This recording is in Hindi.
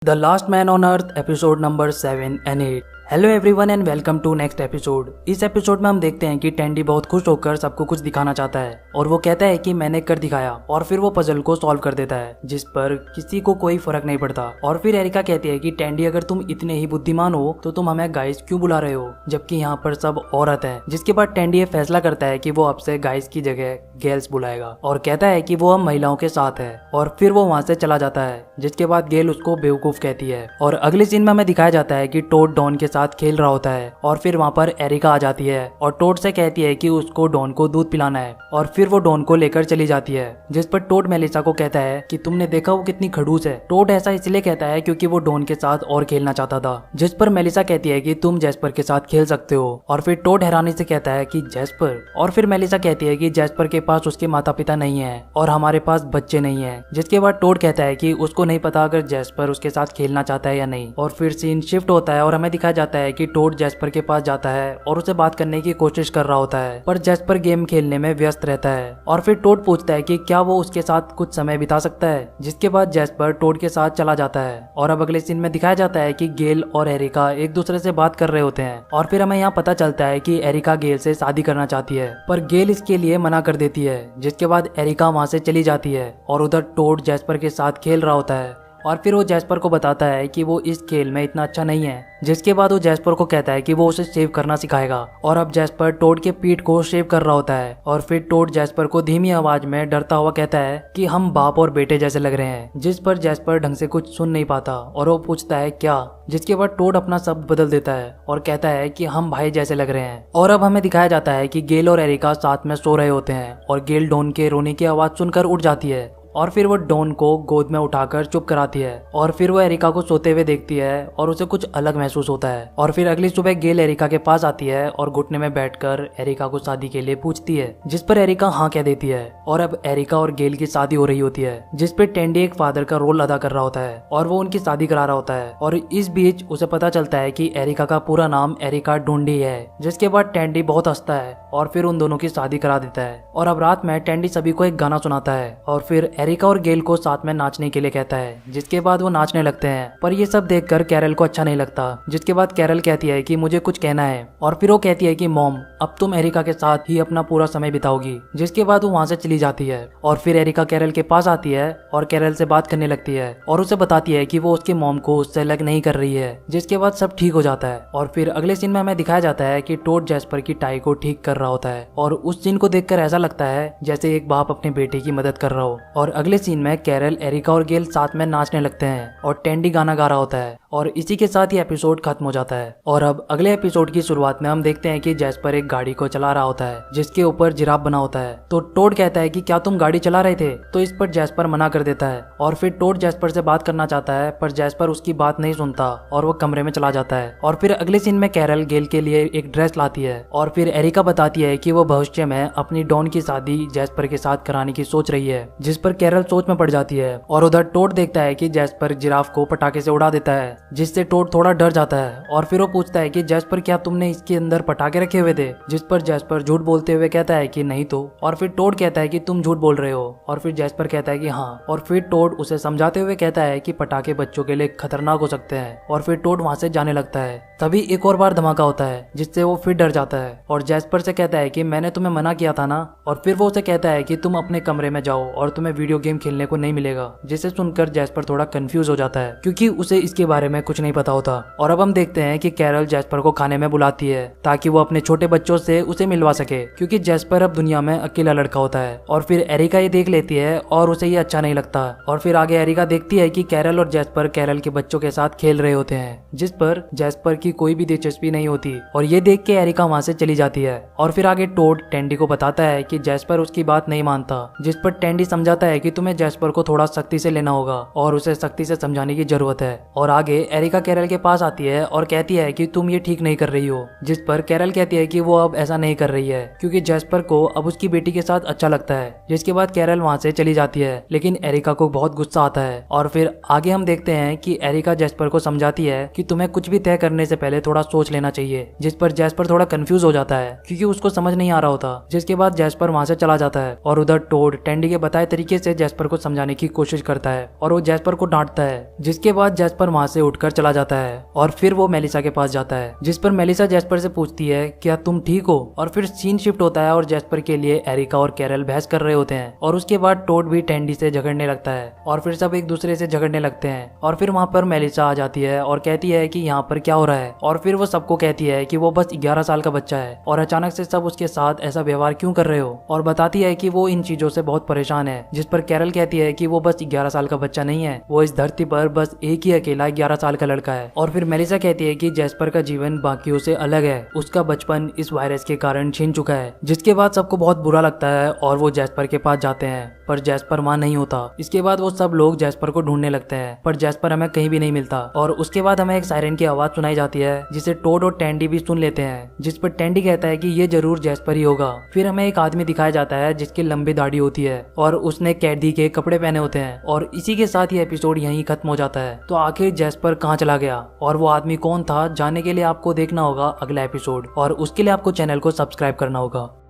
The last man on earth episode number 7 and 8। Hello everyone and welcome to next episode. इस एपिसोड में हम देखते हैं कि टेंडी बहुत खुश होकर सबको कुछ दिखाना चाहता है और वो कहता है कि मैंने कर दिखाया और फिर वो पजल को सॉल्व कर देता है जिस पर किसी को कोई फर्क नहीं पड़ता। और फिर एरिका कहती है कि टेंडी अगर तुम इतने ही बुद्धिमान हो तो तुम हमें गाइस क्यों बुला रहे हो जबकि यहाँ पर सब औरत है। जिसके बाद टेंडी ये फैसला करता है कि वो अब से गाइस की जगह गर्ल्स बुलाएगा और कहता है कि वो अब महिलाओं के साथ है और फिर वो वहाँ से चला जाता है। जिसके बाद गेल उसको बेवकूफ कहती है और अगले सीन में हमें दिखाया जाता है कि टोड डॉन के साथ खेल रहा होता है और फिर वहाँ पर एरिका आ जाती है और टोड से कहती है कि उसको डॉन को दूध पिलाना है और फिर वो डॉन को लेकर चली जाती है। जिस पर टोड मेलिसा को कहता है कि तुमने देखा वो कितनी खड़ूस है। टोड ऐसा इसलिए कहता है क्योंकि वो डॉन के साथ और खेलना चाहता था। जिस पर मेलिसा कहती है कि तुम जैस्पर के साथ खेल सकते हो और फिर टोड हैरानी से कहता है कि जैस्पर। और फिर मेलिसा कहती है कि जैस्पर के पास उसके माता पिता नहीं है और हमारे पास बच्चे नहीं है। जिसके बाद टोड कहता है कि उसको नहीं पता अगर जैस्पर उसके साथ खेलना चाहता है या नहीं। और फिर सीन शिफ्ट होता है और हमें दिखाया जाता है कि टोड जैस्पर के पास जाता है और उसे बात करने की कोशिश कर रहा होता है पर जैस्पर गेम खेलने में व्यस्त रहता है। और फिर टोड पूछता है कि क्या वो उसके साथ कुछ समय बिता सकता है। जिसके बाद जैस्पर टोड के साथ चला जाता है और अब अगले सीन में दिखाया जाता है कि गेल और एरिका एक दूसरे से बात कर रहे होते हैं और फिर हमें यहाँ पता चलता है कि एरिका गेल से शादी करना चाहती है पर गेल इसके लिए मना कर देती है। जिसके बाद एरिका वहाँ से चली जाती है और उधर टोड जैस्पर के साथ खेल रहा होता है और फिर वो जैस्पर को बताता है कि वो इस खेल में इतना अच्छा नहीं है। जिसके बाद वो जैस्पर को कहता है कि वो उसे शेव करना सिखाएगा और अब जैस्पर टोड के पीठ को शेव कर रहा होता है और फिर टोड जैस्पर को धीमी आवाज में डरता हुआ कहता है कि हम बाप और बेटे जैसे लग रहे हैं। जिस पर जैस्पर ढंग से कुछ सुन नहीं पाता और वो पूछता है क्या। जिसके बाद टोड अपना शब्द बदल देता है और कहता है कि हम भाई जैसे लग रहे हैं। और अब हमें दिखाया जाता है कि गेल और एरिका साथ में सो रहे होते हैं और गेल डॉन के रोने की आवाज सुनकर उठ जाती है और फिर वो डॉन को गोद में उठाकर चुप कराती है और फिर वो एरिका को सोते हुए देखती है और उसे कुछ अलग महसूस होता है। और फिर अगली सुबह गेल एरिका के पास आती है और घुटने में बैठकर एरिका को शादी के लिए पूछती है। जिस पर एरिका हाँ कह देती है और अब एरिका और गेल की शादी हो रही होती है। जिस पे टेंडी एक फादर का रोल अदा कर रहा होता है और वो उनकी शादी करा रहा होता है और इस बीच उसे पता चलता है कि एरिका का पूरा नाम एरिका डुंडी है। जिसके बाद टेंडी बहुत हंसता है और फिर उन दोनों की शादी करा देता है। और अब रात में टेंडी सभी को एक गाना सुनाता है और फिर एरिका और गेल को साथ में नाचने के लिए कहता है। जिसके बाद वो नाचने लगते हैं पर ये सब देखकर कैरल को अच्छा नहीं लगता। जिसके बाद कैरल कहती है कि मुझे कुछ कहना है और फिर वो कहती है कि मॉम अब तुम एरिका के साथ ही अपना पूरा समय बिताओगी। जिसके बाद वो वहाँ से चली जाती है और फिर एरिका कैरल के पास आती है और कैरल से बात करने लगती है और उसे बताती है कि वो उसके मॉम को उससे अलग नहीं कर रही है। जिसके बाद सब ठीक हो जाता है और फिर अगले सीन में हमें दिखाया जाता है कि टोड जैस्पर की टाई को ठीक कर रहा होता है और उस सीन को देखकर ऐसा लगता है जैसे एक बाप अपने बेटे की मदद कर रहा हो। और अगले सीन में कैरल एरिका और गेल साथ में नाचने लगते हैं और टेंडी गाना गा रहा होता है और इसी के साथ ही एपिसोड खत्म हो जाता है। और अब अगले एपिसोड की शुरुआत में हम देखते हैं कि जैस्पर एक गाड़ी को चला रहा होता है जिसके ऊपर जिराफ बना होता है। तो टोड कहता है कि क्या तुम गाड़ी चला रहे थे। तो इस पर जैस्पर मना कर देता है और फिर टोड जैस्पर से बात करना चाहता है पर जैस्पर उसकी बात नहीं सुनता और वो कमरे में चला जाता है। और फिर अगले सीन में कैरल गेल के लिए एक ड्रेस लाती है और फिर एरिका बताती है कि वो भविष्य में अपनी डॉन की शादी जैस्पर के साथ कराने की सोच रही है। जिस पर कैरल सोच में पड़ जाती है और उधर टोड देखता है कि जैस्पर जिराफ को पटाखे से उड़ा देता है जिससे टोड थोड़ा डर जाता है। और फिर वो पूछता है कि जैस्पर क्या तुमने इसके अंदर पटाखे रखे हुए थे। जिस पर जैस्पर झूठ बोलते हुए कहता है कि नहीं तो। और फिर टोड कहता है कि तुम झूठ बोल रहे हो और फिर जैस्पर कहता है कि हाँ। और फिर टोड उसे समझाते हुए कहता है कि पटाखे बच्चों के लिए खतरनाक हो सकते हैं और फिर टोड वहाँ से जाने लगता है। तभी एक और बार धमाका होता है जिससे वो फिर डर जाता है और जैस्पर से कहता है कि मैंने तुम्हें मना किया था ना। और फिर वो उसे कहता है कि तुम अपने कमरे में जाओ और तुम्हें वीडियो गेम खेलने को नहीं मिलेगा। जिसे सुनकर जैस्पर थोड़ा कंफ्यूज हो जाता है क्योंकि उसे इसके बारे में कुछ नहीं पता होता। और अब हम देखते हैं कि कैरल जैस्पर को खाने में बुलाती है ताकि वो अपने छोटे बच्चों से उसे मिलवा सके क्योंकि जैस्पर अब दुनिया में अकेला लड़का होता है। और फिर एरिका ये देख लेती है और उसे ये अच्छा नहीं लगता। और फिर आगे एरिका देखती है कि कैरल और जैस्पर कैरल के बच्चों के साथ खेल रहे होते हैं जिस पर जैस्पर की कोई भी दिलचस्पी नहीं होती और ये देख के एरिका वहाँ से चली जाती है। और फिर आगे टोड टेंडी को बताता है कि जैस्पर उसकी बात नहीं मानता। जिस पर टेंडी समझाता है कि तुम्हें जैस्पर को थोड़ा सख्ती से लेना होगा और उसे सख्ती से समझाने की जरूरत है। और आगे एरिका कैरल के पास आती है और कहती है कि तुम ये ठीक नहीं कर रही हो, जिस पर कैरल कहती है कि वो अब ऐसा नहीं कर रही है क्योंकि जैस्पर को अब उसकी बेटी के साथ अच्छा लगता है। जिसके बाद कैरल वहाँ से चली जाती है, लेकिन एरिका को बहुत गुस्सा आता है। और फिर आगे हम देखते हैं कि एरिका जैस्पर को समझाती है कि तुम्हें कुछ भी तय करने से पहले थोड़ा सोच लेना चाहिए, जिस पर जैस्पर थोड़ा कंफ्यूज हो जाता है क्योंकि उसको समझ नहीं आ रहा होता। जिसके बाद जैस्पर वहाँ से चला जाता है और उधर टोड टेंडी के बताए तरीके से जैस्पर को समझाने की कोशिश करता है और वो जैस्पर को डांटता है। जिसके बाद जैस्पर वहाँ से उठकर चला जाता है और फिर वो मेलिसा के पास जाता है, जिस पर मेलिसा जैस्पर से पूछती है क्या तुम ठीक हो। और फिर सीन शिफ्ट होता है और जैस्पर के लिए एरिका और कैरल बहस कर रहे होते हैं और उसके बाद टोड भी टेंडी से झगड़ने लगता है और फिर सब एक दूसरे से झगड़ने लगते हैं। और फिर वहाँ पर मेलिसा आ जाती है और कहती है कि यहाँ पर क्या हो रहा है। और फिर वो सबको कहती है कि वो बस 11 साल का बच्चा है और अचानक से सब उसके साथ ऐसा व्यवहार क्यों कर रहे हो, और बताती है कि वो इन चीजों से बहुत परेशान है। जिस पर कैरल कहती है कि वो बस 11 साल का बच्चा नहीं है, वो इस धरती पर बस एक ही अकेला 11 साल का लड़का है। और फिर मेलिसा कहती है कि जैस्पर का जीवन बाकियों से अलग है, उसका बचपन इस वायरस के कारण छीन चुका है। जिसके बाद सबको बहुत बुरा लगता है और वो जैस्पर के पास जाते हैं, पर जैस्पर वहाँ नहीं होता। इसके बाद वो सब लोग जैस्पर को ढूंढने लगते हैं, पर जैस्पर हमें कहीं भी नहीं मिलता। और उसके बाद हमें एक सायरन की आवाज सुनाई जाती है, जिसे टोड और टेंडी भी सुन लेते हैं। जिस पर टेंडी कहता है कि ये जरूर जैस्पर ही होगा। फिर हमें एक आदमी दिखाया जाता है जिसकी लंबी दाढ़ी होती है और उसने कैदी के कपड़े पहने होते हैं। और इसी के साथ ये एपिसोड यहीं खत्म हो जाता है। तो आखिर जैस्पर कहाँ चला गया और वो आदमी कौन था, जानने के लिए आपको देखना होगा अगला एपिसोड, और उसके लिए आपको चैनल को सब्सक्राइब करना होगा।